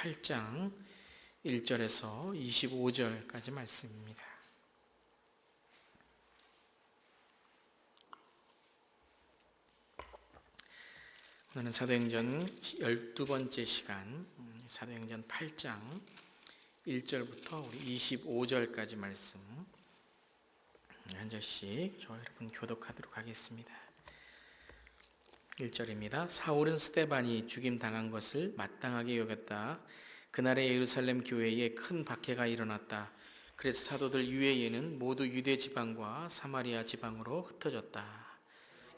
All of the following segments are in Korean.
8장 1절에서 25절까지 말씀입니다. 오늘은 사도행전 12번째 시간, 사도행전 8장 1절부터 우리 25절까지 말씀 한 절씩 저와 여러분 교독하도록 하겠습니다. 1절입니다. 사울은 스데반이 죽임당한 것을 마땅하게 여겼다. 그날에 예루살렘 교회에 큰 박해가 일어났다. 그래서 사도들 이외에는 모두 유대 지방과 사마리아 지방으로 흩어졌다.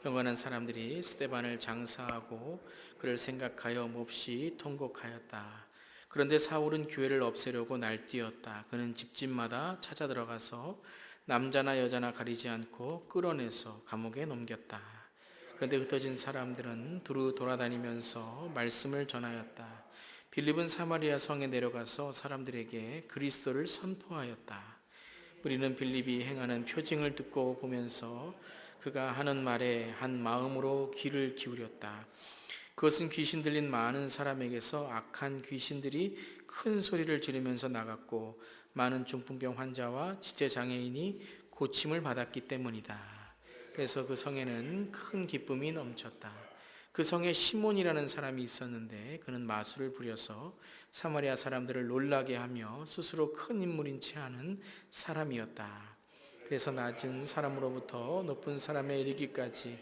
경건한 사람들이 스데반을 장사하고 그를 생각하여 몹시 통곡하였다. 그런데 사울은 교회를 없애려고 날뛰었다. 그는 집집마다 찾아 들어가서 남자나 여자나 가리지 않고 끌어내서 감옥에 넘겼다. 그런데 흩어진 사람들은 두루 돌아다니면서 말씀을 전하였다. 빌립은 사마리아 성에 내려가서 사람들에게 그리스도를 선포하였다. 우리는 빌립이 행하는 표징을 듣고 보면서 그가 하는 말에 한 마음으로 귀를 기울였다. 그것은 귀신 들린 많은 사람에게서 악한 귀신들이 큰 소리를 지르면서 나갔고 많은 중풍병 환자와 지체장애인이 고침을 받았기 때문이다. 그래서 그 성에는 큰 기쁨이 넘쳤다. 그 성에 시몬이라는 사람이 있었는데 그는 마술을 부려서 사마리아 사람들을 놀라게 하며 스스로 큰 인물인 체 하는 사람이었다. 그래서 낮은 사람으로부터 높은 사람에 이르기까지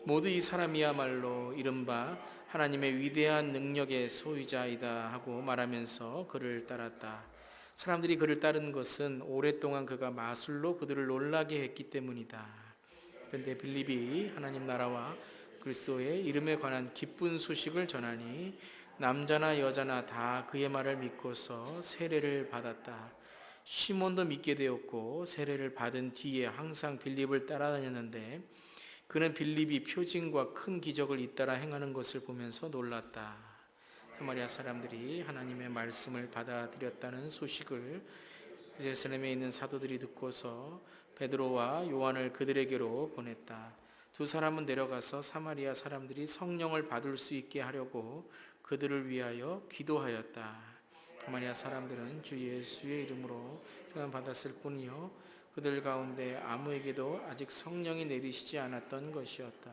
모두 이 사람이야말로 이른바 하나님의 위대한 능력의 소유자이다 하고 말하면서 그를 따랐다. 사람들이 그를 따른 것은 오랫동안 그가 마술로 그들을 놀라게 했기 때문이다. 그런데 빌립이 하나님 나라와 그리스도의 이름에 관한 기쁜 소식을 전하니 남자나 여자나 다 그의 말을 믿고서 세례를 받았다. 시몬도 믿게 되었고 세례를 받은 뒤에 항상 빌립을 따라다녔는데 그는 빌립이 표징과 큰 기적을 잇따라 행하는 것을 보면서 놀랐다. 사마리아 사람들이 하나님의 말씀을 받아들였다는 소식을 예루살렘에 있는 사도들이 듣고서 베드로와 요한을 그들에게로 보냈다. 두 사람은 내려가서 사마리아 사람들이 성령을 받을 수 있게 하려고 그들을 위하여 기도하였다. 사마리아 사람들은 주 예수의 이름으로 평안 받았을 뿐이요 그들 가운데 아무에게도 아직 성령이 내리시지 않았던 것이었다.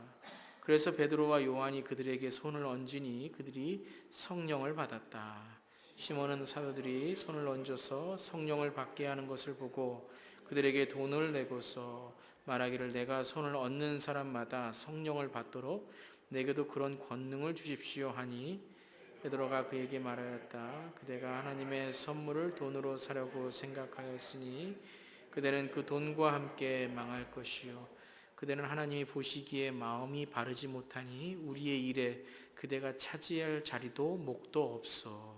그래서 베드로와 요한이 그들에게 손을 얹으니 그들이 성령을 받았다. 시몬은 사도들이 손을 얹어서 성령을 받게 하는 것을 보고 그들에게 돈을 내고서 말하기를 내가 손을 얹는 사람마다 성령을 받도록 내게도 그런 권능을 주십시오 하니 베드로가 그에게 말하였다. 그대가 하나님의 선물을 돈으로 사려고 생각하였으니 그대는 그 돈과 함께 망할 것이요 그대는 하나님이 보시기에 마음이 바르지 못하니 우리의 일에 그대가 차지할 자리도 목도 없어.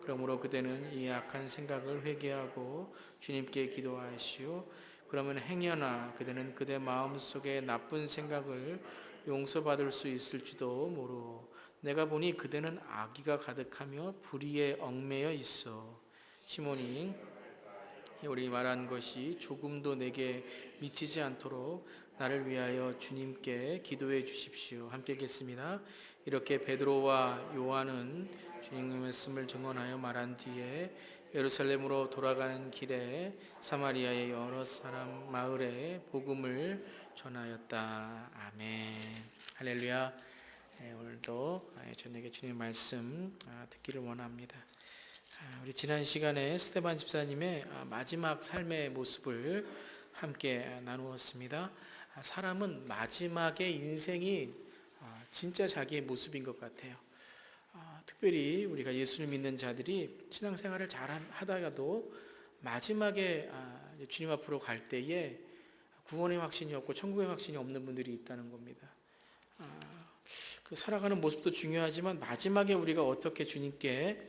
그러므로 그대는 이 악한 생각을 회개하고 주님께 기도하시오. 그러면 행여나 그대는 그대 마음속에 나쁜 생각을 용서받을 수 있을지도 모르. 내가 보니 그대는 악의가 가득하며 불의에 얽매여 있어. 시몬이 우리 말한 것이 조금도 내게 미치지 않도록 나를 위하여 주님께 기도해 주십시오. 함께 읽겠습니다. 이렇게 베드로와 요한은 주님의 말씀을 증언하여 말한 뒤에 예루살렘으로 돌아가는 길에 사마리아의 여러 사람 마을에 복음을 전하였다. 아멘. 할렐루야. 오늘도 저녁에 주님의 말씀 듣기를 원합니다. 우리 지난 시간에 스데반 집사님의 마지막 삶의 모습을 함께 나누었습니다. 사람은 마지막에 인생이 진짜 자기의 모습인 것 같아요. 특별히 우리가 예수를 믿는 자들이 신앙생활을 잘 하다가도 마지막에 주님 앞으로 갈 때에 구원의 확신이 없고 천국의 확신이 없는 분들이 있다는 겁니다. 그 살아가는 모습도 중요하지만 마지막에 우리가 어떻게 주님께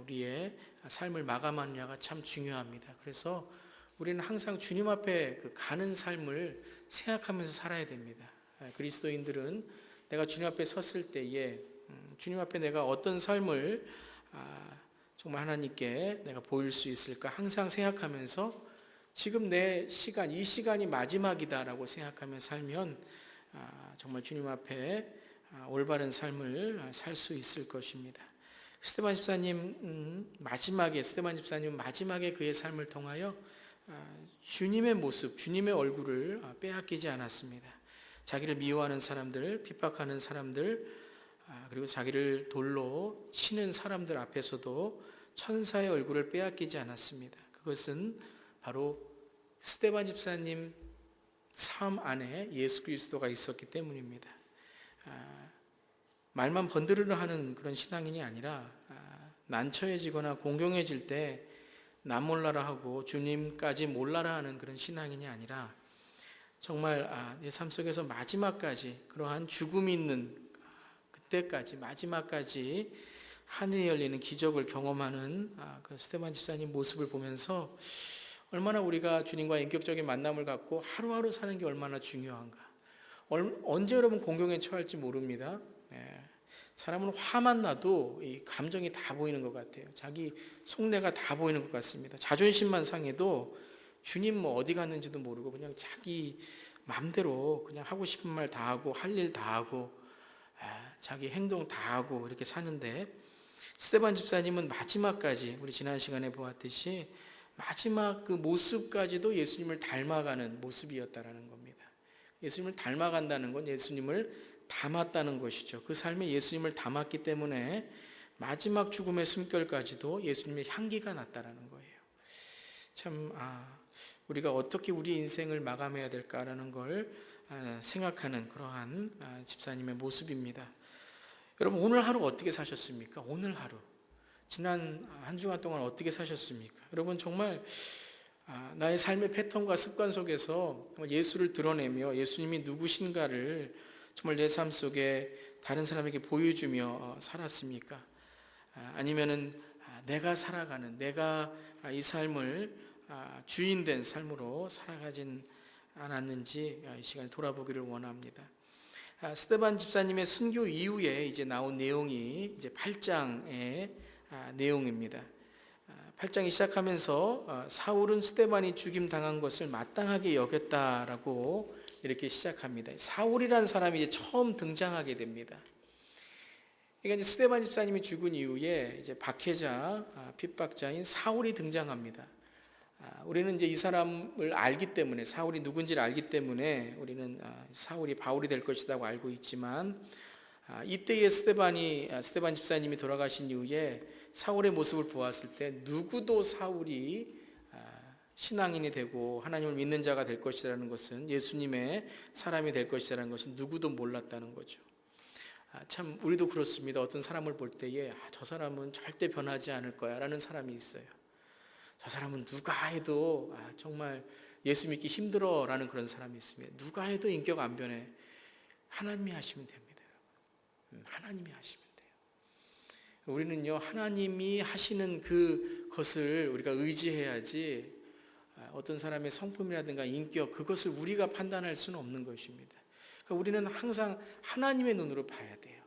우리의 삶을 마감하느냐가 참 중요합니다. 그래서 우리는 항상 주님 앞에 가는 삶을 생각하면서 살아야 됩니다. 그리스도인들은 내가 주님 앞에 섰을 때에 주님 앞에 내가 어떤 삶을 정말 하나님께 내가 보일 수 있을까 항상 생각하면서 지금 내 시간, 이 시간이 마지막이다라고 생각하면서 살면 정말 주님 앞에 올바른 삶을 살 수 있을 것입니다. 스테반 집사님 마지막에 그의 삶을 통하여 주님의 모습, 주님의 얼굴을 빼앗기지 않았습니다. 자기를 미워하는 사람들, 핍박하는 사람들, 그리고 자기를 돌로 치는 사람들 앞에서도 천사의 얼굴을 빼앗기지 않았습니다. 그것은 바로 스테반 집사님 삶 안에 예수 그리스도가 있었기 때문입니다. 말만 번드르르 하는 그런 신앙인이 아니라 난처해지거나 공경해질 때 남 몰라라 하고 주님까지 몰라라 하는 그런 신앙인이 아니라 정말 내 삶 속에서 마지막까지 그러한 죽음이 있는 그때까지 마지막까지 하늘이 열리는 기적을 경험하는 그 스테반 집사님 모습을 보면서 얼마나 우리가 주님과 인격적인 만남을 갖고 하루하루 사는 게 얼마나 중요한가. 언제 여러분 공경에 처할지 모릅니다. 사람은 화만 나도 이 감정이 다 보이는 것 같아요. 자기 속내가 다 보이는 것 같습니다. 자존심만 상해도 주님 어디 갔는지도 모르고 그냥 자기 마음대로 그냥 하고 싶은 말 다 하고 할 일 다 하고 자기 행동 다 하고 이렇게 사는데, 스테반 집사님은 마지막까지 우리 지난 시간에 보았듯이 마지막 그 모습까지도 예수님을 닮아가는 모습이었다라는 겁니다. 예수님을 닮아간다는 건 예수님을 닮았다는 것이죠. 그 삶에 예수님을 닮았기 때문에 마지막 죽음의 숨결까지도 예수님의 향기가 났다라는 거예요. 참 우리가 어떻게 우리 인생을 마감해야 될까라는 걸 생각하는 그러한 집사님의 모습입니다. 여러분, 오늘 하루 어떻게 사셨습니까? 오늘 하루, 지난 한 주간 동안 어떻게 사셨습니까? 여러분, 정말 나의 삶의 패턴과 습관 속에서 예수를 드러내며 예수님이 누구신가를 정말 내 삶 속에 다른 사람에게 보여주며 살았습니까? 아니면은 내가 살아가는, 내가 이 삶을 주인된 삶으로 살아가진 않았는지 이 시간에 돌아보기를 원합니다. 스테반 집사님의 순교 이후에 이제 나온 내용이 이제 8장의 내용입니다. 8장이 시작하면서 사울은 스테반이 죽임 당한 것을 마땅하게 여겼다라고 이렇게 시작합니다. 사울이라는 사람이 이제 처음 등장하게 됩니다. 그러니까 이제 스테반 집사님이 죽은 이후에 이제 박해자, 핍박자인 사울이 등장합니다. 우리는 이제 이 사람을 알기 때문에, 사울이 누군지를 알기 때문에 우리는 사울이 바울이 될 것이라고 알고 있지만, 이때의 스테반 집사님이 돌아가신 이후에 사울의 모습을 보았을 때 누구도 사울이 신앙인이 되고 하나님을 믿는 자가 될 것이라는 것은, 예수님의 사람이 될 것이라는 것은 누구도 몰랐다는 거죠. 참 우리도 그렇습니다. 어떤 사람을 볼 때에 저 사람은 절대 변하지 않을 거야 라는 사람이 있어요. 저 사람은 누가 해도 정말 예수 믿기 힘들어 라는 그런 사람이 있습니다. 누가 해도 인격 안 변해. 하나님이 하시면 됩니다. 하나님이 하시면 돼요. 우리는요, 하나님이 하시는 그것을 우리가 의지해야지 어떤 사람의 성품이라든가 인격, 그것을 우리가 판단할 수는 없는 것입니다. 그러니까 우리는 항상 하나님의 눈으로 봐야 돼요.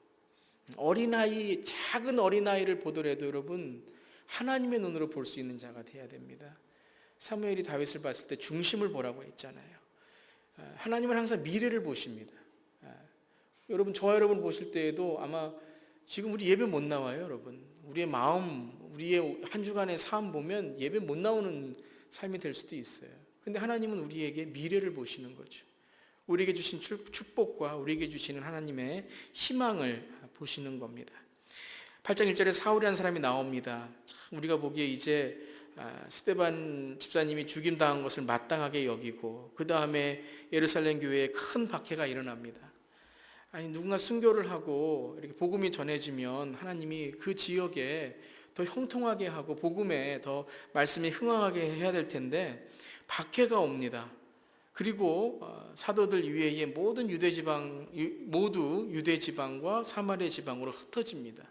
어린아이, 작은 어린아이를 보더라도 여러분 하나님의 눈으로 볼 수 있는 자가 되어야 됩니다. 사무엘이 다윗을 봤을 때 중심을 보라고 했잖아요. 하나님은 항상 미래를 보십니다. 여러분, 저와 여러분 보실 때에도 아마 지금 우리 예배 못 나와요, 여러분. 우리의 마음, 우리의 한 주간의 삶 보면 예배 못 나오는 삶이 될 수도 있어요. 그런데 하나님은 우리에게 미래를 보시는 거죠. 우리에게 주신 축복과 우리에게 주시는 하나님의 희망을 보시는 겁니다. 8장 1절에 사울이라는 사람이 나옵니다. 참 우리가 보기에 이제 스테반 집사님이 죽임당한 것을 마땅하게 여기고, 그 다음에 예루살렘 교회에 큰 박해가 일어납니다. 아니, 누군가 순교를 하고 이렇게 복음이 전해지면 하나님이 그 지역에 더 형통하게 하고 복음에 더 말씀이 흥황하게 해야 될 텐데 박해가 옵니다. 그리고 사도들 이외에 모든 모두 유대 지방과 사마리아 지방으로 흩어집니다.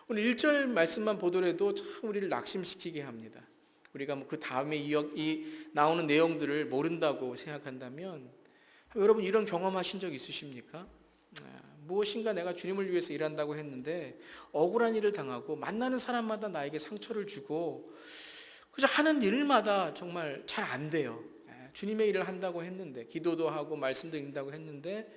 오늘 1절 말씀만 보더라도 참 우리를 낙심시키게 합니다. 우리가 그 다음에 나오는 내용들을 모른다고 생각한다면, 여러분 이런 경험하신 적 있으십니까? 무엇인가 내가 주님을 위해서 일한다고 했는데 억울한 일을 당하고 만나는 사람마다 나에게 상처를 주고 그저 하는 일마다 정말 잘 안 돼요. 주님의 일을 한다고 했는데, 기도도 하고 말씀도 읽는다고 했는데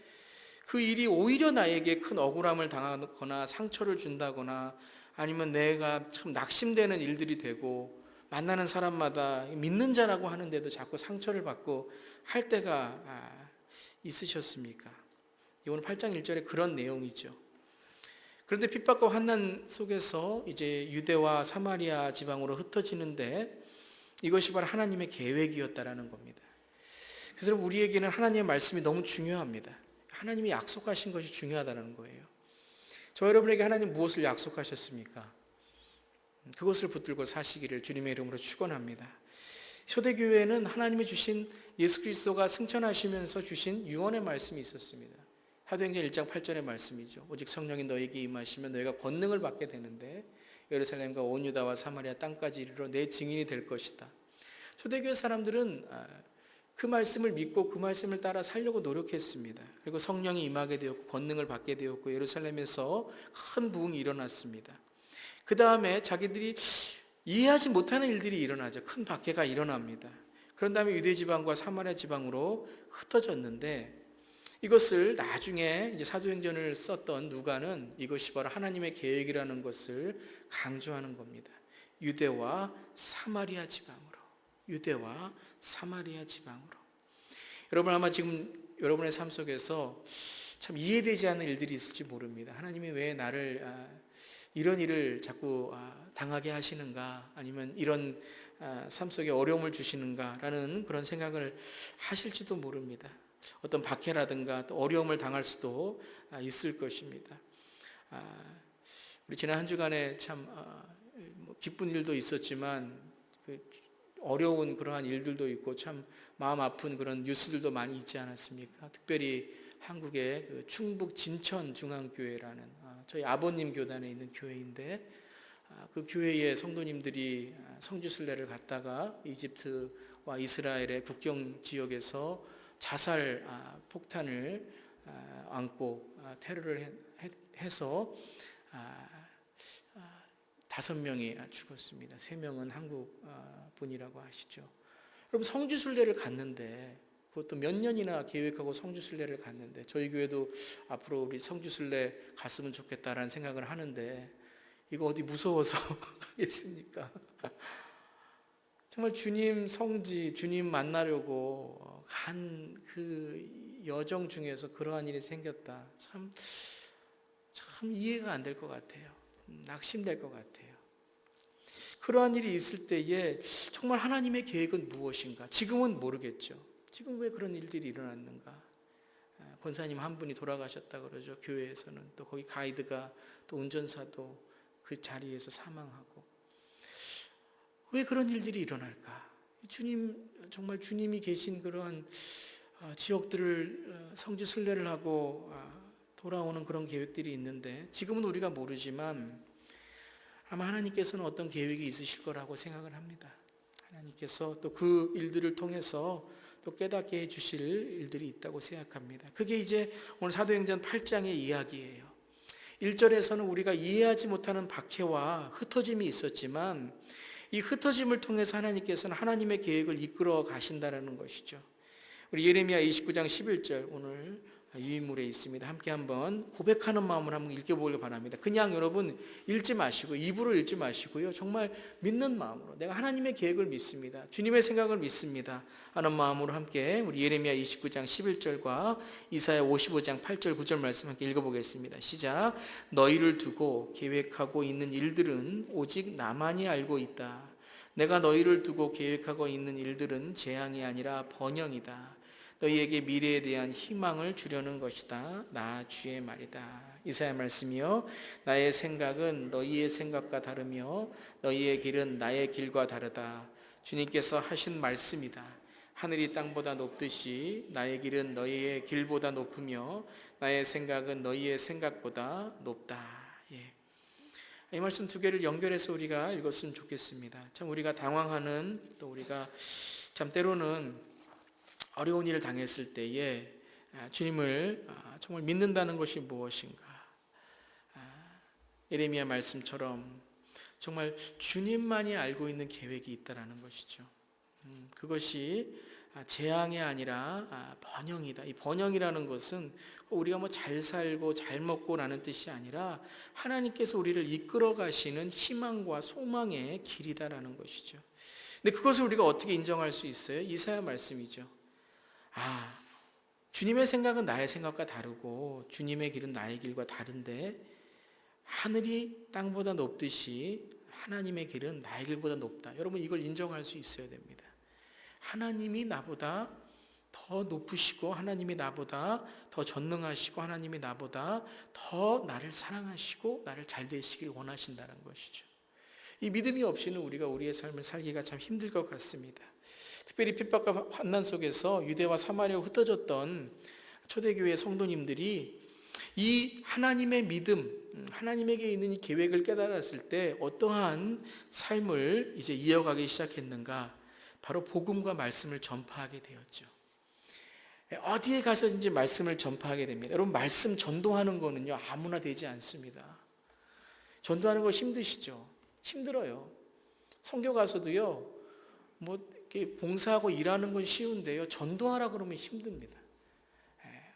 그 일이 오히려 나에게 큰 억울함을 당하거나 상처를 준다거나 아니면 내가 참 낙심되는 일들이 되고 만나는 사람마다 믿는 자라고 하는데도 자꾸 상처를 받고 할 때가 있으셨습니까? 오늘 8장 1절에 그런 내용이죠. 그런데 핍박과 환난 속에서 이제 유대와 사마리아 지방으로 흩어지는데 이것이 바로 하나님의 계획이었다라는 겁니다. 그래서 우리에게는 하나님의 말씀이 너무 중요합니다. 하나님이 약속하신 것이 중요하다는 거예요. 저 여러분에게 하나님 무엇을 약속하셨습니까? 그것을 붙들고 사시기를 주님의 이름으로 축원합니다. 초대교회는 하나님이 주신 예수 그리스도가 승천하시면서 주신 유언의 말씀이 있었습니다. 사도행전 1장 8절의 말씀이죠. 오직 성령이 너에게 임하시면 너희가 권능을 받게 되는데 예루살렘과 온 유다와 사마리아 땅까지 이르러 내 증인이 될 것이다. 초대교회 사람들은 그 말씀을 믿고 그 말씀을 따라 살려고 노력했습니다. 그리고 성령이 임하게 되었고 권능을 받게 되었고 예루살렘에서 큰 부흥이 일어났습니다. 그 다음에 자기들이 이해하지 못하는 일들이 일어나죠. 큰 박해가 일어납니다. 그런 다음에 유대 지방과 사마리아 지방으로 흩어졌는데 이것을 나중에 이제 사도행전을 썼던 누가는 이것이 바로 하나님의 계획이라는 것을 강조하는 겁니다. 유대와 사마리아 지방으로. 유대와 사마리아 지방으로. 여러분 아마 지금 여러분의 삶 속에서 참 이해되지 않는 일들이 있을지 모릅니다. 하나님이 왜 나를 이런 일을 자꾸 당하게 하시는가, 아니면 이런 삶 속에 어려움을 주시는가라는 그런 생각을 하실지도 모릅니다. 어떤 박해라든가 또 어려움을 당할 수도 있을 것입니다. 우리 지난 한 주간에 참 기쁜 일도 있었지만 어려운 그러한 일들도 있고 참 마음 아픈 그런 뉴스들도 많이 있지 않았습니까? 특별히 한국의 그 충북 진천 중앙교회라는 저희 아버님 교단에 있는 교회인데 그 교회의 성도님들이 성지순례를 갔다가 이집트와 이스라엘의 국경 지역에서 자살 폭탄을 안고 테러를 해서 5명이 죽었습니다. 3명은 한국 분이라고 하시죠. 여러분 성지순례를 갔는데 그것도 몇 년이나 계획하고 성지순례를 갔는데 저희 교회도 앞으로 우리 성지순례 갔으면 좋겠다라는 생각을 하는데 이거 어디 무서워서 가겠습니까? 정말 주님 성지, 주님 만나려고 간 그 여정 중에서 그러한 일이 생겼다. 참 이해가 안 될 것 같아요. 낙심될 것 같아요. 그러한 일이 있을 때에 정말 하나님의 계획은 무엇인가? 지금은 모르겠죠. 지금 왜 그런 일들이 일어났는가? 권사님 한 분이 돌아가셨다 그러죠. 교회에서는 또 거기 가이드가 또 운전사도 그 자리에서 사망하고 왜 그런 일들이 일어날까? 주님 정말 주님이 계신 그러한 지역들을 성지 순례를 하고 돌아오는 그런 계획들이 있는데 지금은 우리가 모르지만 아마 하나님께서는 어떤 계획이 있으실 거라고 생각을 합니다. 하나님께서 또 그 일들을 통해서 또 깨닫게 해주실 일들이 있다고 생각합니다. 그게 이제 오늘 사도행전 8장의 이야기예요. 1절에서는 우리가 이해하지 못하는 박해와 흩어짐이 있었지만 이 흩어짐을 통해서 하나님께서는 하나님의 계획을 이끌어 가신다는 것이죠. 우리 예레미야 29장 11절 오늘 유인물에 있습니다. 함께 한번 고백하는 마음으로 한번 읽어보려고 바랍니다. 그냥 여러분 읽지 마시고 입으로 읽지 마시고요. 정말 믿는 마음으로 내가 하나님의 계획을 믿습니다. 주님의 생각을 믿습니다. 하는 마음으로 함께 우리 예레미야 29장 11절과 이사야 55장 8절 9절 말씀 함께 읽어보겠습니다. 시작. 너희를 두고 계획하고 있는 일들은 오직 나만이 알고 있다. 내가 너희를 두고 계획하고 있는 일들은 재앙이 아니라 번영이다. 너희에게 미래에 대한 희망을 주려는 것이다. 나 주의 말이다. 이사야 말씀이요. 나의 생각은 너희의 생각과 다르며 너희의 길은 나의 길과 다르다. 주님께서 하신 말씀이다. 하늘이 땅보다 높듯이 나의 길은 너희의 길보다 높으며 나의 생각은 너희의 생각보다 높다. 이 말씀 두 개를 연결해서 우리가 읽었으면 좋겠습니다. 참 우리가 당황하는 또 우리가 참 때로는 어려운 일을 당했을 때에 주님을 정말 믿는다는 것이 무엇인가? 예레미야 말씀처럼 정말 주님만이 알고 있는 계획이 있다라는 것이죠. 그것이 재앙이 아니라 번영이다. 이 번영이라는 것은 우리가 뭐 잘 살고 잘 먹고라는 뜻이 아니라 하나님께서 우리를 이끌어 가시는 희망과 소망의 길이다라는 것이죠. 근데 그것을 우리가 어떻게 인정할 수 있어요? 이사야 말씀이죠. 주님의 생각은 나의 생각과 다르고 주님의 길은 나의 길과 다른데 하늘이 땅보다 높듯이 하나님의 길은 나의 길보다 높다. 여러분 이걸 인정할 수 있어야 됩니다. 하나님이 나보다 더 높으시고 하나님이 나보다 더 전능하시고 하나님이 나보다 더 나를 사랑하시고 나를 잘 되시길 원하신다는 것이죠. 이 믿음이 없이는 우리가 우리의 삶을 살기가 참 힘들 것 같습니다. 특별히 핍박과 환난 속에서 유대와 사마리아로 흩어졌던 초대교회 성도님들이 이 하나님의 믿음, 하나님에게 있는 이 계획을 깨달았을 때 어떠한 삶을 이제 이어가기 시작했는가? 바로 복음과 말씀을 전파하게 되었죠. 어디에 가서든지 말씀을 전파하게 됩니다. 여러분 말씀 전도하는 거는요 아무나 되지 않습니다. 전도하는 거 힘드시죠? 힘들어요. 선교 가서도요 뭐 이렇게 봉사하고 일하는 건 쉬운데요 전도하라 그러면 힘듭니다.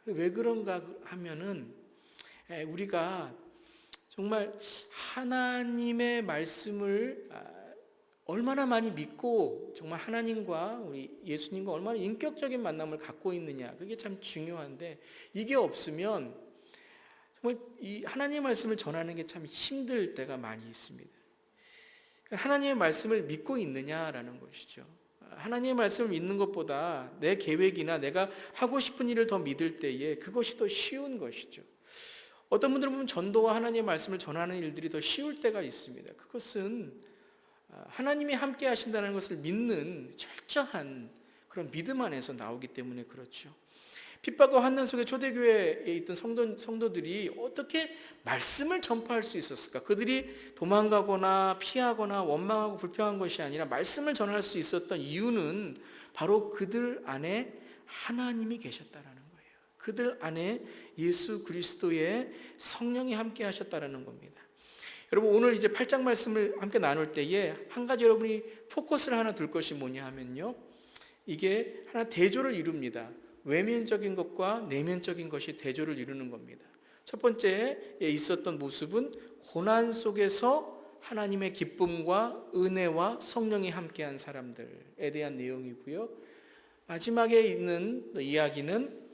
왜 그런가 하면은 우리가 정말 하나님의 말씀을 얼마나 많이 믿고 정말 하나님과 우리 예수님과 얼마나 인격적인 만남을 갖고 있느냐 그게 참 중요한데 이게 없으면 정말 이 하나님의 말씀을 전하는 게 참 힘들 때가 많이 있습니다. 하나님의 말씀을 믿고 있느냐라는 것이죠. 하나님의 말씀을 믿는 것보다 내 계획이나 내가 하고 싶은 일을 더 믿을 때에 그것이 더 쉬운 것이죠. 어떤 분들은 보면 전도와 하나님의 말씀을 전하는 일들이 더 쉬울 때가 있습니다. 그것은 하나님이 함께 하신다는 것을 믿는 철저한 그런 믿음 안에서 나오기 때문에 그렇죠. 핍박과 환난 속에 초대교회에 있던 성도들이 어떻게 말씀을 전파할 수 있었을까? 그들이 도망가거나 피하거나 원망하고 불평한 것이 아니라 말씀을 전할 수 있었던 이유는 바로 그들 안에 하나님이 계셨다라는 거예요. 그들 안에 예수 그리스도의 성령이 함께 하셨다라는 겁니다. 여러분 오늘 이제 8장 말씀을 함께 나눌 때에 한 가지 여러분이 포커스를 하나 둘 것이 뭐냐 하면요. 이게 하나 대조를 이룹니다. 외면적인 것과 내면적인 것이 대조를 이루는 겁니다. 첫 번째에 있었던 모습은 고난 속에서 하나님의 기쁨과 은혜와 성령이 함께한 사람들에 대한 내용이고요. 마지막에 있는 이야기는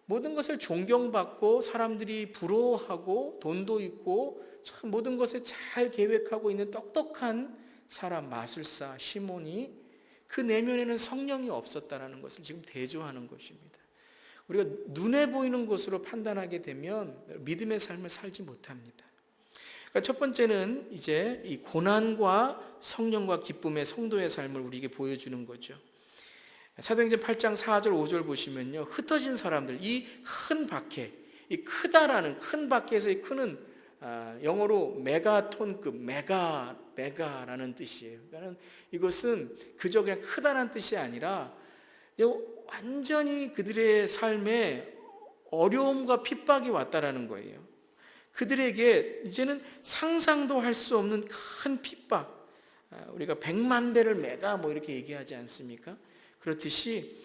모든 것을 존경받고 사람들이 부러워하고 돈도 있고 참 모든 것을 잘 계획하고 있는 똑똑한 사람 마술사 시몬이 그 내면에는 성령이 없었다는 것을 지금 대조하는 것입니다. 우리가 눈에 보이는 것으로 판단하게 되면 믿음의 삶을 살지 못합니다. 그러니까 첫 번째는 이제 이 고난과 성령과 기쁨의 성도의 삶을 우리에게 보여주는 거죠. 사도행전 8장 4절 5절 보시면요. 흩어진 사람들, 이 큰 박해, 이 크다라는 큰 박해에서의 크는 영어로 메가톤급, 메가라는 뜻이에요. 그러니까 이것은 그저 그냥 크다라는 뜻이 아니라 완전히 그들의 삶에 어려움과 핍박이 왔다라는 거예요. 그들에게 이제는 상상도 할 수 없는 큰 핍박, 우리가 100만 배를 메가 뭐 이렇게 얘기하지 않습니까? 그렇듯이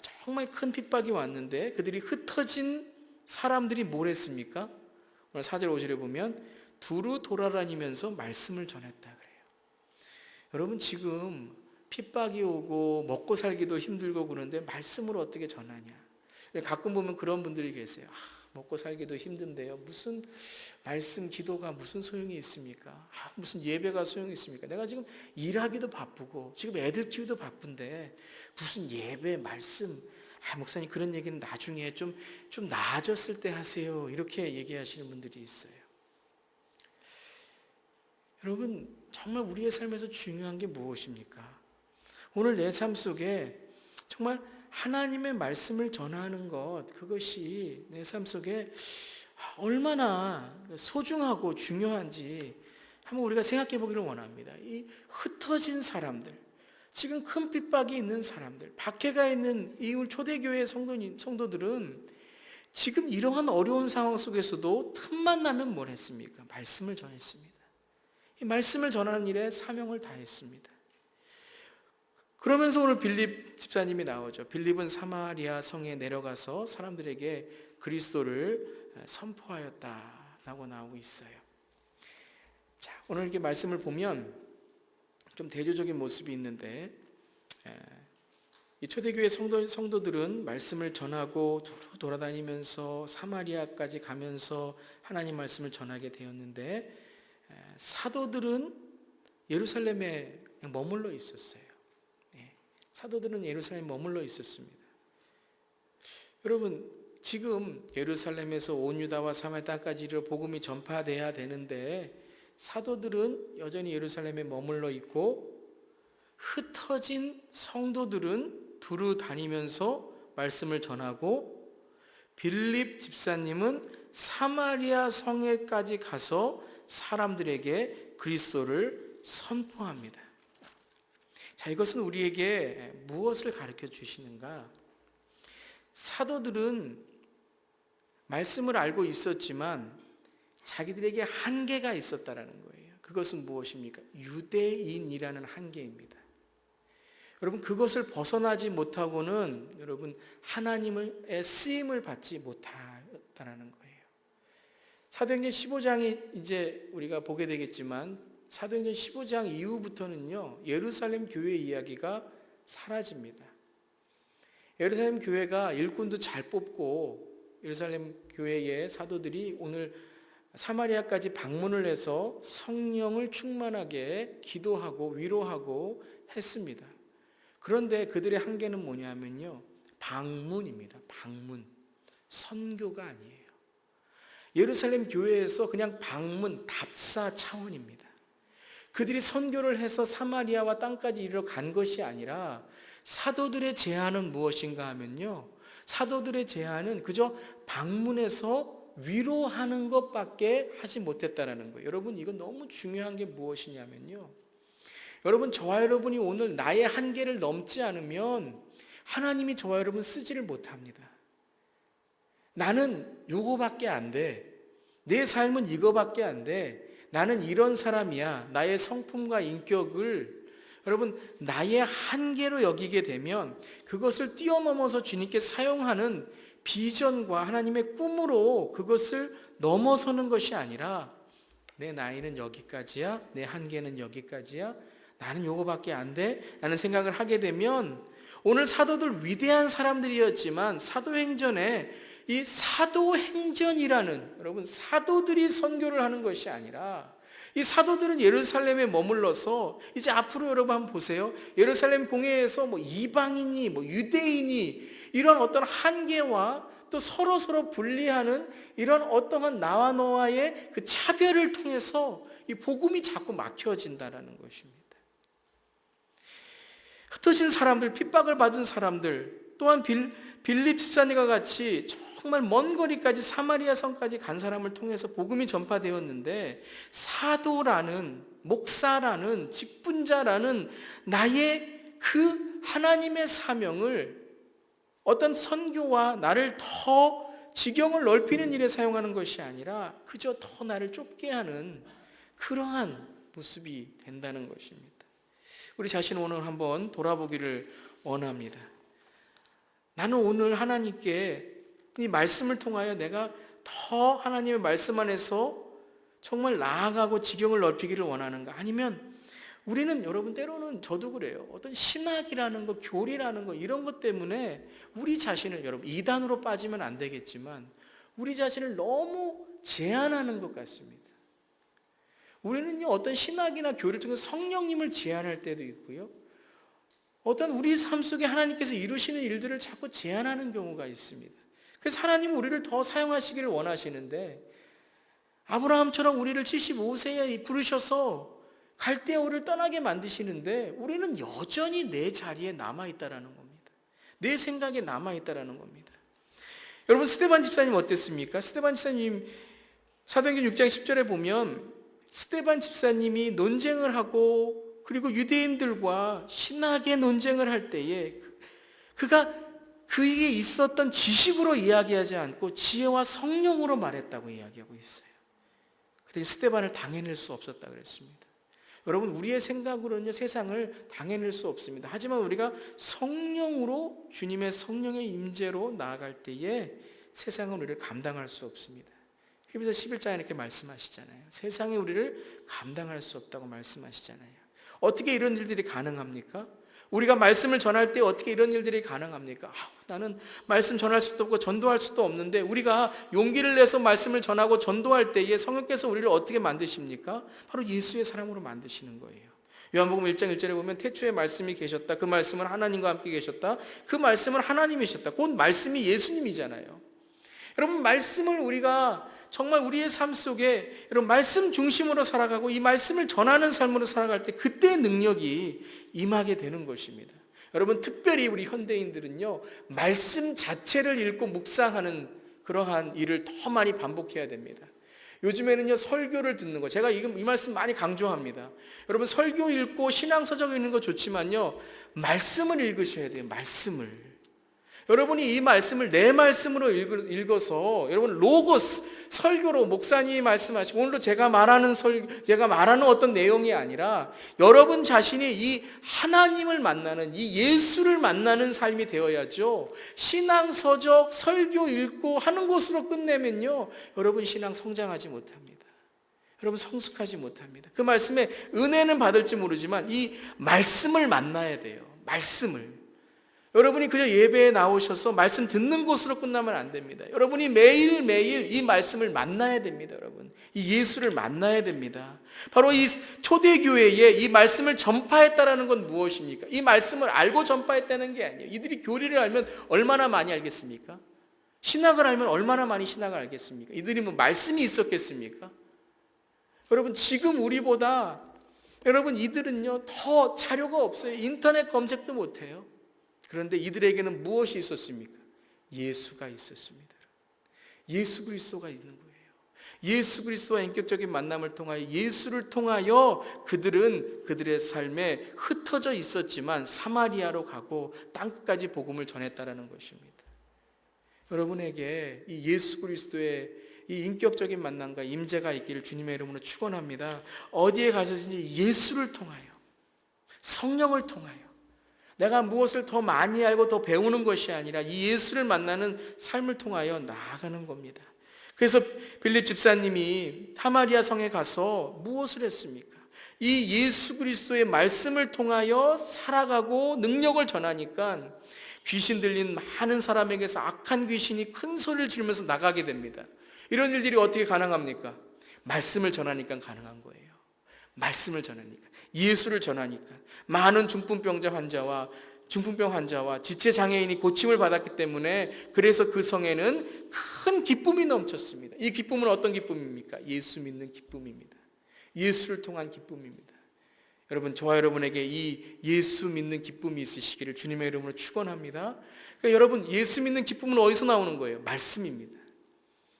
정말 큰 핍박이 왔는데 그들이 흩어진 사람들이 뭘 했습니까? 오늘 4절 5절에 보면 두루 돌아다니면서 말씀을 전했다 그래요. 여러분 지금 핍박이 오고 먹고 살기도 힘들고 그런데 말씀을 어떻게 전하냐. 가끔 보면 그런 분들이 계세요. 먹고 살기도 힘든데요. 무슨 말씀 기도가 무슨 소용이 있습니까? 무슨 예배가 소용이 있습니까? 내가 지금 일하기도 바쁘고 지금 애들 키우기도 바쁜데 무슨 예배 말씀 목사님 그런 얘기는 나중에 좀 나아졌을 때 하세요. 이렇게 얘기하시는 분들이 있어요. 여러분 정말 우리의 삶에서 중요한 게 무엇입니까? 오늘 내 삶 속에 정말 하나님의 말씀을 전하는 것, 그것이 내 삶 속에 얼마나 소중하고 중요한지 한번 우리가 생각해 보기를 원합니다. 이 흩어진 사람들, 지금 큰 핍박이 있는 사람들, 박해가 있는 이 초대교회 성도들은 지금 이러한 어려운 상황 속에서도 틈만 나면 뭘 했습니까? 말씀을 전했습니다. 이 말씀을 전하는 일에 사명을 다했습니다. 그러면서 오늘 빌립 집사님이 나오죠. 빌립은 사마리아 성에 내려가서 사람들에게 그리스도를 선포하였다라고 나오고 있어요. 자, 오늘 이렇게 말씀을 보면 좀 대조적인 모습이 있는데, 이 초대교회 성도들은 말씀을 전하고 돌아다니면서 사마리아까지 가면서 하나님 말씀을 전하게 되었는데, 사도들은 예루살렘에 그냥 머물러 있었어요. 사도들은 예루살렘에 머물러 있었습니다. 여러분, 지금 예루살렘에서 온 유다와 사마리아 땅까지 이르러 복음이 전파돼야 되는데, 사도들은 여전히 예루살렘에 머물러 있고, 흩어진 성도들은 두루 다니면서 말씀을 전하고, 빌립 집사님은 사마리아 성에까지 가서 사람들에게 그리스도를 선포합니다. 자, 이것은 우리에게 무엇을 가르쳐 주시는가? 사도들은 말씀을 알고 있었지만 자기들에게 한계가 있었다라는 거예요. 그것은 무엇입니까? 유대인이라는 한계입니다. 여러분, 그것을 벗어나지 못하고는 여러분 하나님의 쓰임을 받지 못했다라는 거예요. 사도행전 15장이 이제 우리가 보게 되겠지만, 사도행전 15장 이후부터는요, 예루살렘 교회 이야기가 사라집니다. 예루살렘 교회가 일꾼도 잘 뽑고, 예루살렘 교회의 사도들이 오늘 사마리아까지 방문을 해서 성령을 충만하게 기도하고 위로하고 했습니다. 그런데 그들의 한계는 뭐냐면요, 방문입니다. 방문. 선교가 아니에요. 예루살렘 교회에서 그냥 방문, 답사 차원입니다. 그들이 선교를 해서 사마리아와 땅까지 이르러 간 것이 아니라, 사도들의 제안은 무엇인가 하면요, 사도들의 제안은 그저 방문해서 위로하는 것밖에 하지 못했다는 거예요. 여러분, 이건 너무 중요한 게 무엇이냐면요, 여러분, 저와 여러분이 오늘 나의 한계를 넘지 않으면 하나님이 저와 여러분 쓰지를 못합니다. 나는 요거밖에 안 돼. 내 삶은 이거밖에 안 돼. 나는 이런 사람이야. 나의 성품과 인격을 여러분 나의 한계로 여기게 되면 그것을 뛰어넘어서 주님께 사용하는 비전과 하나님의 꿈으로 그것을 넘어서는 것이 아니라, 내 나이는 여기까지야, 내 한계는 여기까지야, 나는 요거밖에 안 돼 라는 생각을 하게 되면, 오늘 사도들 위대한 사람들이었지만 사도행전에 이 사도행전이라는, 여러분 사도들이 선교를 하는 것이 아니라, 이 사도들은 예루살렘에 머물러서 이제 앞으로 여러분 한번 보세요. 예루살렘 공회에서 이방인이 유대인이 이런 어떤 한계와 또 서로 분리하는 이런 어떠한 나와 너와의 그 차별을 통해서 이 복음이 자꾸 막혀진다라는 것입니다. 흩어진 사람들, 핍박을 받은 사람들, 또한 빌립 집사님과 같이 정말 먼 거리까지 사마리아 성까지 간 사람을 통해서 복음이 전파되었는데, 사도라는, 목사라는, 직분자라는 나의 그 하나님의 사명을 어떤 선교와 나를 더 지경을 넓히는 일에 사용하는 것이 아니라 그저 더 나를 좁게 하는 그러한 모습이 된다는 것입니다. 우리 자신을 오늘 한번 돌아보기를 원합니다. 나는 오늘 하나님께 이 말씀을 통하여 내가 더 하나님의 말씀 안에서 정말 나아가고 지경을 넓히기를 원하는가? 아니면 우리는 여러분 때로는 저도 그래요. 어떤 신학이라는 것, 교리라는 것 이런 것 때문에 우리 자신을, 여러분 이단으로 빠지면 안 되겠지만 우리 자신을 너무 제한하는 것 같습니다. 우리는요 어떤 신학이나 교리를 통해 성령님을 제한할 때도 있고요. 어떤 우리 삶 속에 하나님께서 이루시는 일들을 자꾸 제한하는 경우가 있습니다. 그래서 하나님은 우리를 더 사용하시기를 원하시는데, 아브라함처럼 우리를 75세에 부르셔서 갈대아우를 떠나게 만드시는데 우리는 여전히 내 자리에 남아있다라는 겁니다. 내 생각에 남아있다라는 겁니다. 여러분 스데반 집사님 어땠습니까? 스데반 집사님 사도행전 6장 10절에 보면 스데반 집사님이 논쟁을 하고 그리고 유대인들과 신학의 논쟁을 할 때에 그가 그에게 있었던 지식으로 이야기하지 않고 지혜와 성령으로 말했다고 이야기하고 있어요. 그때 스데반을 당해낼 수 없었다 그랬습니다. 여러분, 우리의 생각으로는요 세상을 당해낼 수 없습니다. 하지만 우리가 성령으로, 주님의 성령의 임재로 나아갈 때에 세상은 우리를 감당할 수 없습니다. 히브리서 11장에 이렇게 말씀하시잖아요. 세상이 우리를 감당할 수 없다고 말씀하시잖아요. 어떻게 이런 일들이 가능합니까? 우리가 말씀을 전할 때 어떻게 이런 일들이 가능합니까? 나는 말씀 전할 수도 없고 전도할 수도 없는데, 우리가 용기를 내서 말씀을 전하고 전도할 때에 성령께서 우리를 어떻게 만드십니까? 바로 예수의 사람으로 만드시는 거예요. 요한복음 1장 1절에 보면 태초에 말씀이 계셨다. 그 말씀은 하나님과 함께 계셨다. 그 말씀은 하나님이셨다. 곧 말씀이 예수님이잖아요. 여러분, 말씀을 우리가 정말 우리의 삶 속에 여러분 말씀 중심으로 살아가고 이 말씀을 전하는 삶으로 살아갈 때 그때의 능력이 임하게 되는 것입니다. 여러분, 특별히 우리 현대인들은요 말씀 자체를 읽고 묵상하는 그러한 일을 더 많이 반복해야 됩니다. 요즘에는요 설교를 듣는 거, 제가 이 말씀 많이 강조합니다. 여러분, 설교 읽고 신앙서적 읽는 거 좋지만요 말씀을 읽으셔야 돼요. 말씀을. 여러분이 이 말씀을 내 말씀으로 읽어서 여러분 로고스, 설교로 목사님이 말씀하시고 오늘도 제가 말하는 어떤 내용이 아니라 여러분 자신이 이 하나님을 만나는, 이 예수를 만나는 삶이 되어야죠. 신앙서적 설교 읽고 하는 것으로 끝내면요 여러분 신앙 성장하지 못합니다. 여러분 성숙하지 못합니다. 그 말씀에 은혜는 받을지 모르지만 이 말씀을 만나야 돼요. 말씀을. 여러분이 그저 예배에 나오셔서 말씀 듣는 것으로 끝나면 안 됩니다. 여러분이 매일매일 이 말씀을 만나야 됩니다. 여러분, 이 예수를 만나야 됩니다. 바로 이 초대교회에 이 말씀을 전파했다라는 건 무엇입니까? 이 말씀을 알고 전파했다는 게 아니에요. 이들이 교리를 알면 얼마나 많이 알겠습니까? 신학을 알면 얼마나 많이 신학을 알겠습니까? 이들이 뭐 말씀이 있었겠습니까? 여러분, 지금 우리보다 여러분 이들은요 더 자료가 없어요. 인터넷 검색도 못해요. 그런데 이들에게는 무엇이 있었습니까? 예수가 있었습니다. 예수 그리스도가 있는 거예요. 예수 그리스도와 인격적인 만남을 통하여, 예수를 통하여 그들은 그들의 삶에 흩어져 있었지만 사마리아로 가고 땅끝까지 복음을 전했다라는 것입니다. 여러분에게 이 예수 그리스도의 이 인격적인 만남과 임재가 있기를 주님의 이름으로 축원합니다. 어디에 가서든지 예수를 통하여, 성령을 통하여 내가 무엇을 더 많이 알고 더 배우는 것이 아니라 이 예수를 만나는 삶을 통하여 나아가는 겁니다. 그래서 빌립 집사님이 사마리아 성에 가서 무엇을 했습니까? 이 예수 그리스도의 말씀을 통하여 살아가고 능력을 전하니까 귀신 들린 많은 사람에게서 악한 귀신이 큰 소리를 지르면서 나가게 됩니다. 이런 일들이 어떻게 가능합니까? 말씀을 전하니까 가능한 거예요. 말씀을 전하니까, 예수를 전하니까. 많은 중풍병 환자와 지체장애인이 고침을 받았기 때문에 그래서 그 성에는 큰 기쁨이 넘쳤습니다. 이 기쁨은 어떤 기쁨입니까? 예수 믿는 기쁨입니다. 예수를 통한 기쁨입니다. 여러분, 저와 여러분에게 이 예수 믿는 기쁨이 있으시기를 주님의 이름으로 축원합니다. 그러니까 여러분, 예수 믿는 기쁨은 어디서 나오는 거예요? 말씀입니다.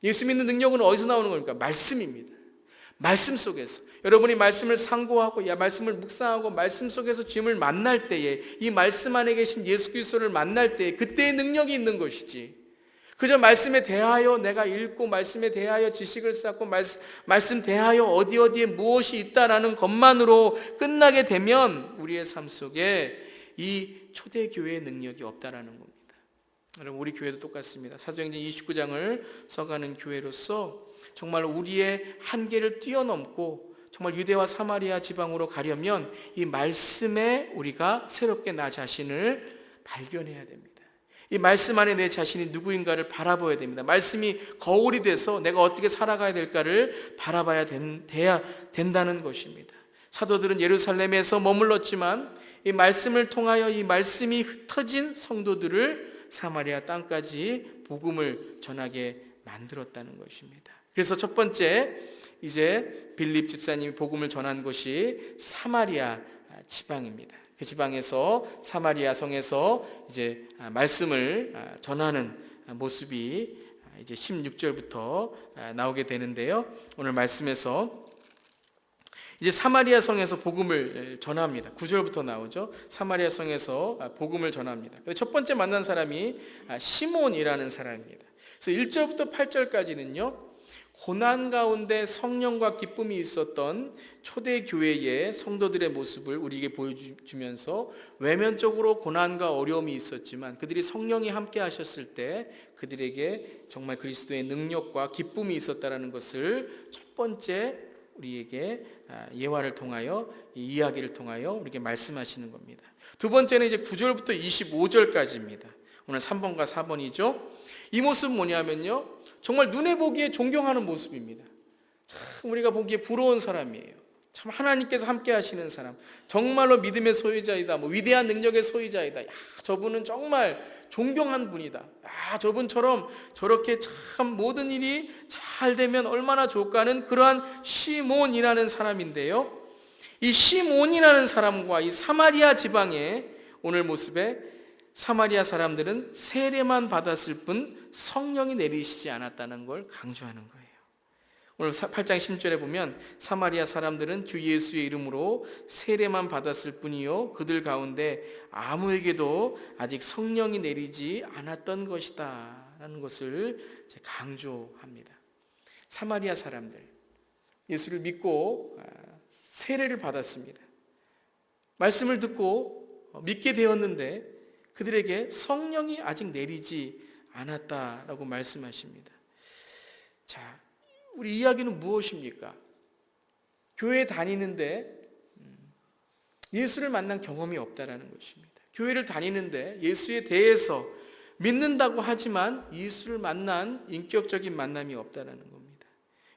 예수 믿는 능력은 어디서 나오는 겁니까? 말씀입니다. 말씀 속에서 여러분이 말씀을 상고하고 말씀을 묵상하고 말씀 속에서 주님을 만날 때에, 이 말씀 안에 계신 예수 그리스도를 만날 때에 그때의 능력이 있는 것이지, 그저 말씀에 대하여 내가 읽고 말씀에 대하여 지식을 쌓고 말씀 대하여 어디에 무엇이 있다라는 것만으로 끝나게 되면 우리의 삶 속에 이 초대교회의 능력이 없다라는 겁니다. 여러분, 우리 교회도 똑같습니다. 사도행전 29장을 써가는 교회로서 정말 우리의 한계를 뛰어넘고 정말 유대와 사마리아 지방으로 가려면 이 말씀에 우리가 새롭게 나 자신을 발견해야 됩니다. 이 말씀 안에 내 자신이 누구인가를 바라봐야 됩니다. 말씀이 거울이 돼서 내가 어떻게 살아가야 될까를 바라봐야 된다는 것입니다. 사도들은 예루살렘에서 머물렀지만 이 말씀을 통하여 이 말씀이 흩어진 성도들을 사마리아 땅까지 복음을 전하게 만들었다는 것입니다. 그래서 첫 번째, 이제 빌립 집사님이 복음을 전한 곳이 사마리아 지방입니다. 그 지방에서 사마리아 성에서 이제 말씀을 전하는 모습이 이제 16절부터 나오게 되는데요. 오늘 말씀에서 이제 사마리아 성에서 복음을 전합니다. 9절부터 나오죠. 사마리아 성에서 복음을 전합니다. 첫 번째 만난 사람이 시몬이라는 사람입니다. 그래서 1절부터 8절까지는요. 고난 가운데 성령과 기쁨이 있었던 초대교회의 성도들의 모습을 우리에게 보여주면서 외면적으로 고난과 어려움이 있었지만 그들이 성령이 함께 하셨을 때 그들에게 정말 그리스도의 능력과 기쁨이 있었다는 것을 첫 번째 우리에게 예화를 통하여, 이 이야기를 통하여 우리에게 말씀하시는 겁니다. 두 번째는 이제 9절부터 25절까지입니다. 오늘 3번과 4번이죠. 이 모습은 뭐냐면요, 정말 눈에 보기에 존경하는 모습입니다. 참 우리가 보기에 부러운 사람이에요. 참 하나님께서 함께 하시는 사람, 정말로 믿음의 소유자이다, 위대한 능력의 소유자이다. 저분은 정말 존경한 분이다. 저분처럼 저렇게 참 모든 일이 잘 되면 얼마나 좋을까 하는 그러한 시몬이라는 사람인데요, 이 시몬이라는 사람과 이 사마리아 지방의 오늘 모습에 사마리아 사람들은 세례만 받았을 뿐 성령이 내리시지 않았다는 걸 강조하는 거예요. 오늘 8장 10절에 보면 사마리아 사람들은 주 예수의 이름으로 세례만 받았을 뿐이요 그들 가운데 아무에게도 아직 성령이 내리지 않았던 것이다 라는 것을 강조합니다. 사마리아 사람들, 예수를 믿고 세례를 받았습니다. 말씀을 듣고 믿게 되었는데 그들에게 성령이 아직 내리지 않았다라고 말씀하십니다. 자, 우리 이야기는 무엇입니까? 교회에 다니는데 예수를 만난 경험이 없다라는 것입니다. 교회를 다니는데 예수에 대해서 믿는다고 하지만 예수를 만난 인격적인 만남이 없다라는 겁니다.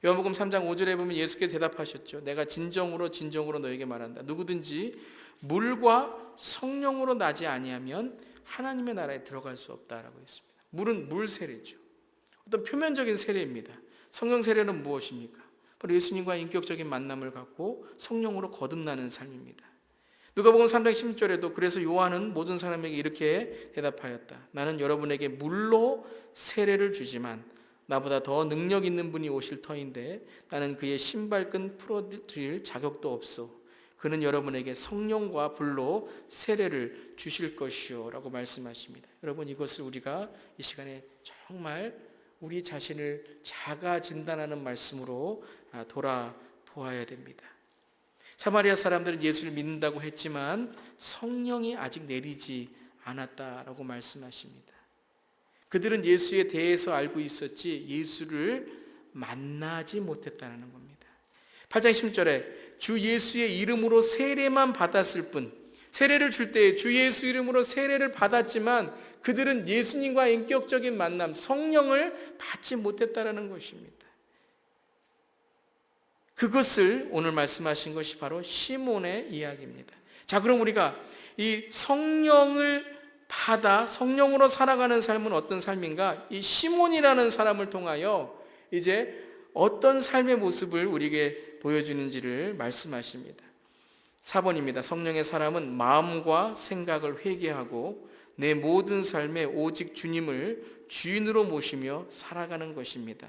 요한복음 3장 5절에 보면 예수께 대답하셨죠. 내가 진정으로 너에게 말한다. 누구든지 물과 성령으로 나지 아니하면 하나님의 나라에 들어갈 수 없다라고 했습니다. 물은 물 세례죠. 어떤 표면적인 세례입니다. 성령 세례는 무엇입니까? 바로 예수님과 인격적인 만남을 갖고 성령으로 거듭나는 삶입니다. 누가복음 3장 10절에도 그래서 요한은 모든 사람에게 이렇게 대답하였다. 나는 여러분에게 물로 세례를 주지만 나보다 더 능력 있는 분이 오실 터인데 나는 그의 신발끈 풀어드릴 자격도 없소. 그는 여러분에게 성령과 불로 세례를 주실 것이요 라고 말씀하십니다. 여러분, 이것을 우리가 이 시간에 정말 우리 자신을 자가 진단하는 말씀으로 돌아보아야 됩니다. 사마리아 사람들은 예수를 믿는다고 했지만 성령이 아직 내리지 않았다라고 말씀하십니다. 그들은 예수에 대해서 알고 있었지 예수를 만나지 못했다는 겁니다. 8장 10절에 주 예수의 이름으로 세례만 받았을 뿐, 세례를 줄 때 주 예수 이름으로 세례를 받았지만 그들은 예수님과 인격적인 만남, 성령을 받지 못했다라는 것입니다. 그것을 오늘 말씀하신 것이 바로 시몬의 이야기입니다. 자, 그럼 우리가 이 성령을 받아 성령으로 살아가는 삶은 어떤 삶인가? 이 시몬이라는 사람을 통하여 이제 어떤 삶의 모습을 우리에게 보여주는지를 말씀하십니다. 4번입니다. 성령의 사람은 마음과 생각을 회개하고 내 모든 삶에 오직 주님을 주인으로 모시며 살아가는 것입니다.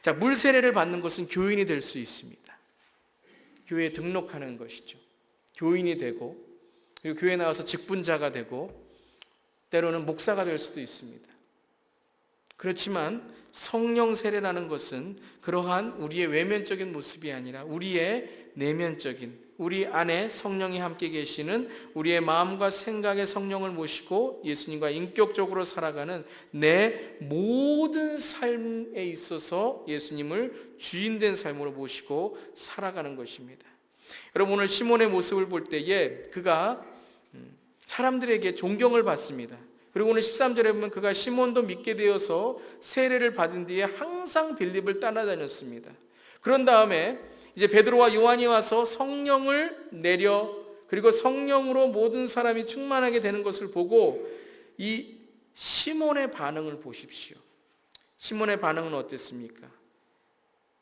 자, 물 세례를 받는 것은 교인이 될 수 있습니다. 교회에 등록하는 것이죠. 교인이 되고 그리고 교회에 나와서 직분자가 되고 때로는 목사가 될 수도 있습니다. 그렇지만 성령 세례라는 것은 그러한 우리의 외면적인 모습이 아니라 우리의 내면적인, 우리 안에 성령이 함께 계시는 우리의 마음과 생각의 성령을 모시고 예수님과 인격적으로 살아가는 내 모든 삶에 있어서 예수님을 주인된 삶으로 모시고 살아가는 것입니다. 여러분, 오늘 시몬의 모습을 볼 때에 그가 사람들에게 존경을 받습니다. 그리고 오늘 13절에 보면 그가 시몬도 믿게 되어서 세례를 받은 뒤에 항상 빌립을 따라다녔습니다. 그런 다음에 이제 베드로와 요한이 와서 성령을 내려 그리고 성령으로 모든 사람이 충만하게 되는 것을 보고 이 시몬의 반응을 보십시오. 시몬의 반응은 어땠습니까?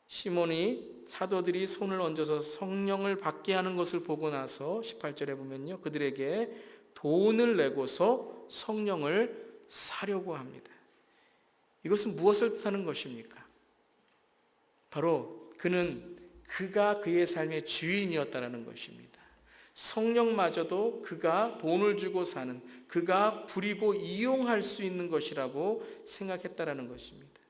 시몬이 사도들이 손을 얹어서 성령을 받게 하는 것을 보고 나서 18절에 보면요, 그들에게 돈을 내고서 성령을 사려고 합니다. 이것은 무엇을 뜻하는 것입니까? 바로 그가 그의 삶의 주인이었다는 것입니다. 성령마저도 그가 돈을 주고 사는, 그가 부리고 이용할 수 있는 것이라고 생각했다는 것입니다.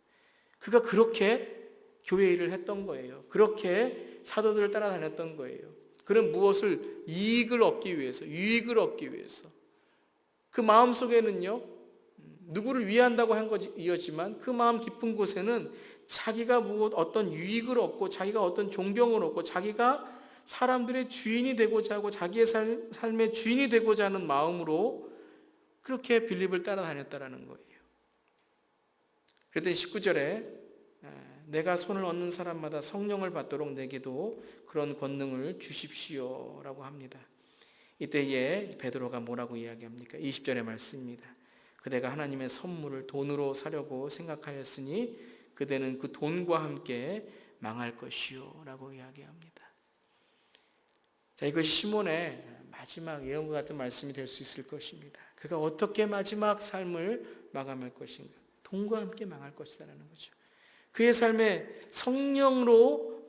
그가 그렇게 교회 일을 했던 거예요. 그렇게 사도들을 따라다녔던 거예요. 그는 무엇을 이익을 얻기 위해서, 유익을 얻기 위해서. 그 마음속에는요, 누구를 위한다고 한 것이었지만 그 마음 깊은 곳에는 자기가 어떤 유익을 얻고 자기가 어떤 존경을 얻고 자기가 사람들의 주인이 되고자 하고 자기의 삶의 주인이 되고자 하는 마음으로 그렇게 빌립을 따라다녔다라는 거예요. 그랬더니 19절에 내가 손을 얹는 사람마다 성령을 받도록 내게도 그런 권능을 주십시오 라고 합니다. 이때에 베드로가 뭐라고 이야기합니까? 20절의 말씀입니다. 그대가 하나님의 선물을 돈으로 사려고 생각하였으니 그대는 그 돈과 함께 망할 것이요 라고 이야기합니다. 자, 이것이 시몬의 마지막 예언과 같은 말씀이 될 수 있을 것입니다. 그가 어떻게 마지막 삶을 마감할 것인가? 돈과 함께 망할 것이다라는 거죠. 그의 삶에 성령으로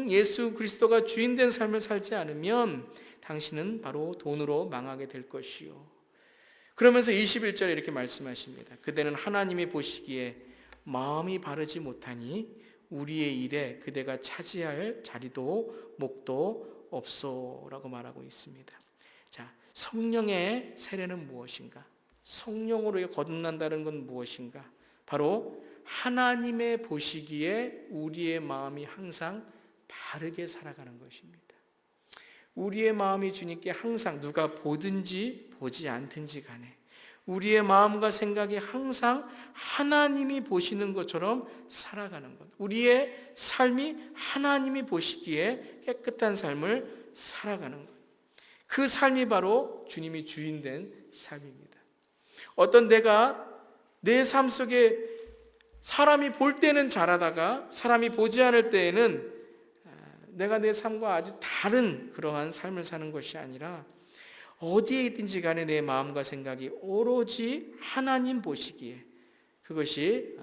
예수 그리스도가 주인된 삶을 살지 않으면 당신은 바로 돈으로 망하게 될 것이요. 그러면서 21절에 이렇게 말씀하십니다. 그대는 하나님이 보시기에 마음이 바르지 못하니 우리의 일에 그대가 차지할 자리도 목도 없소라고 말하고 있습니다. 자, 성령의 세례는 무엇인가? 성령으로 거듭난다는 건 무엇인가? 바로 하나님의 보시기에 우리의 마음이 항상 바르게 살아가는 것입니다. 우리의 마음이 주님께 항상 누가 보든지 보지 않든지 간에 우리의 마음과 생각이 항상 하나님이 보시는 것처럼 살아가는 것. 우리의 삶이 하나님이 보시기에 깨끗한 삶을 살아가는 것. 그 삶이 바로 주님이 주인된 삶입니다. 어떤 내가 내 삶 속에 사람이 볼 때는 잘하다가 사람이 보지 않을 때에는 내가 내 삶과 아주 다른 그러한 삶을 사는 것이 아니라 어디에 있든지 간에 내 마음과 생각이 오로지 하나님 보시기에 그것이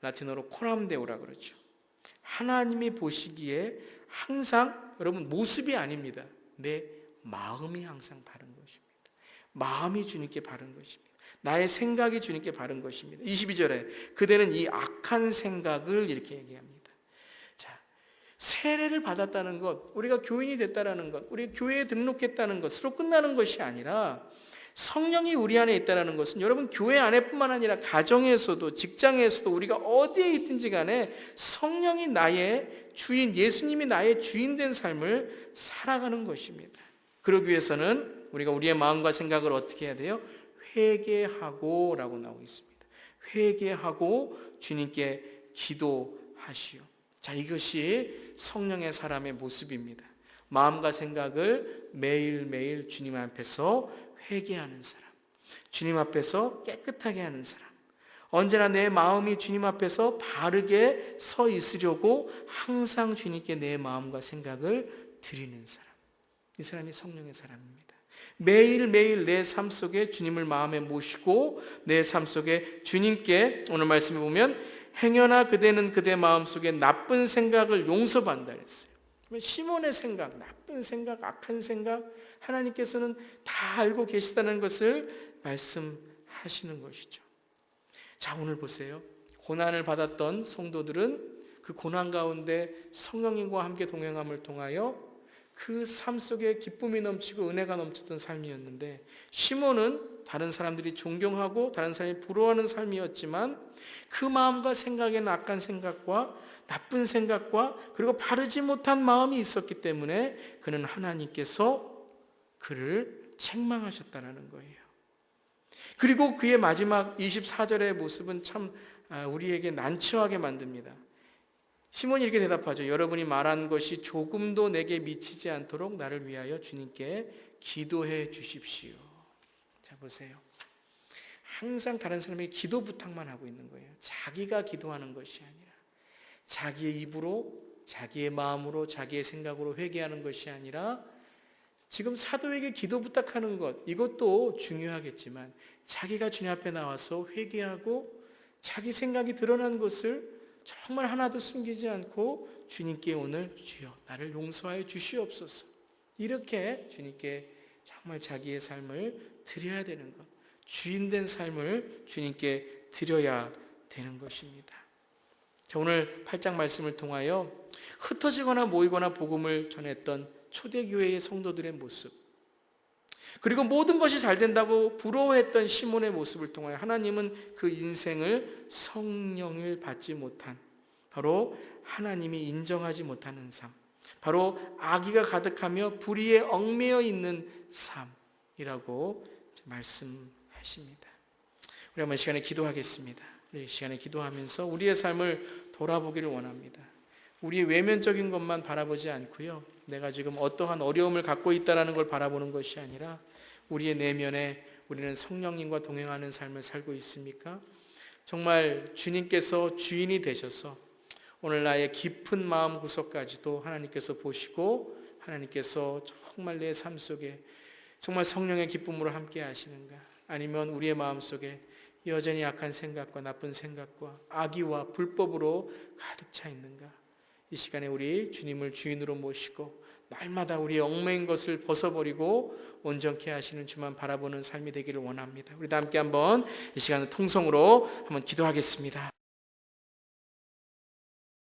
라틴어로 코람데오라 그러죠. 하나님이 보시기에 항상 여러분 모습이 아닙니다. 내 마음이 항상 바른 것입니다. 마음이 주님께 바른 것입니다. 나의 생각이 주님께 바른 것입니다. 22절에 그대는 이 악한 생각을 이렇게 얘기합니다. 자, 세례를 받았다는 것, 우리가 교인이 됐다는 것, 우리 교회에 등록했다는 것으로 끝나는 것이 아니라 성령이 우리 안에 있다는 것은 여러분 교회 안에뿐만 아니라 가정에서도 직장에서도 우리가 어디에 있든지 간에 성령이 나의 주인, 예수님이 나의 주인 된 삶을 살아가는 것입니다. 그러기 위해서는 우리가 우리의 마음과 생각을 어떻게 해야 돼요? 회개하고 라고 나오고 있습니다. 회개하고 주님께 기도하시오. 자, 이것이 성령의 사람의 모습입니다. 마음과 생각을 매일매일 주님 앞에서 회개하는 사람, 주님 앞에서 깨끗하게 하는 사람, 언제나 내 마음이 주님 앞에서 바르게 서 있으려고 항상 주님께 내 마음과 생각을 드리는 사람, 이 사람이 성령의 사람입니다. 매일매일 내 삶 속에 주님을 마음에 모시고 내 삶 속에 주님께 오늘 말씀에 보면 행여나 그대는 그대 마음속에 나쁜 생각을 용서받는다 그랬어요. 시몬의 생각, 나쁜 생각, 악한 생각 하나님께서는 다 알고 계시다는 것을 말씀하시는 것이죠. 자, 오늘 보세요. 고난을 받았던 성도들은 그 고난 가운데 성령님과 함께 동행함을 통하여 그 삶 속에 기쁨이 넘치고 은혜가 넘쳤던 삶이었는데 시몬은 다른 사람들이 존경하고 다른 사람이 부러워하는 삶이었지만 그 마음과 생각에는 악한 생각과 나쁜 생각과 그리고 바르지 못한 마음이 있었기 때문에 그는 하나님께서 그를 책망하셨다는 거예요. 그리고 그의 마지막 24절의 모습은 참 우리에게 난처하게 만듭니다. 시몬이 이렇게 대답하죠. 여러분이 말한 것이 조금도 내게 미치지 않도록 나를 위하여 주님께 기도해 주십시오. 자, 보세요. 항상 다른 사람에게 기도 부탁만 하고 있는 거예요. 자기가 기도하는 것이 아니라 자기의 입으로, 자기의 마음으로, 자기의 생각으로 회개하는 것이 아니라 지금 사도에게 기도 부탁하는 것, 이것도 중요하겠지만 자기가 주님 앞에 나와서 회개하고 자기 생각이 드러난 것을 정말 하나도 숨기지 않고 주님께 오늘 주여 나를 용서하여 주시옵소서, 이렇게 주님께 정말 자기의 삶을 드려야 되는 것, 주인된 삶을 주님께 드려야 되는 것입니다. 자, 오늘 8장 말씀을 통하여 흩어지거나 모이거나 복음을 전했던 초대교회의 성도들의 모습, 그리고 모든 것이 잘 된다고 부러워했던 시몬의 모습을 통하여 하나님은 그 인생을 성령을 받지 못한, 바로 하나님이 인정하지 못하는 삶, 바로 악의가 가득하며 불의에 얽매여 있는 삶이라고 말씀하십니다. 우리 한번 시간에 기도하겠습니다. 우리 시간에 기도하면서 우리의 삶을 돌아보기를 원합니다. 우리의 외면적인 것만 바라보지 않고요, 내가 지금 어떠한 어려움을 갖고 있다는 걸 바라보는 것이 아니라 우리의 내면에 우리는 성령님과 동행하는 삶을 살고 있습니까? 정말 주님께서 주인이 되셔서 오늘 나의 깊은 마음 구석까지도 하나님께서 보시고 하나님께서 정말 내 삶 속에 정말 성령의 기쁨으로 함께 하시는가? 아니면 우리의 마음 속에 여전히 악한 생각과 나쁜 생각과 악의와 불법으로 가득 차 있는가? 이 시간에 우리 주님을 주인으로 모시고 날마다 우리의 얽매인 것을 벗어버리고 온전케 하시는 주만 바라보는 삶이 되기를 원합니다. 우리 다 함께 한번 이 시간을 통성으로 한번 기도하겠습니다.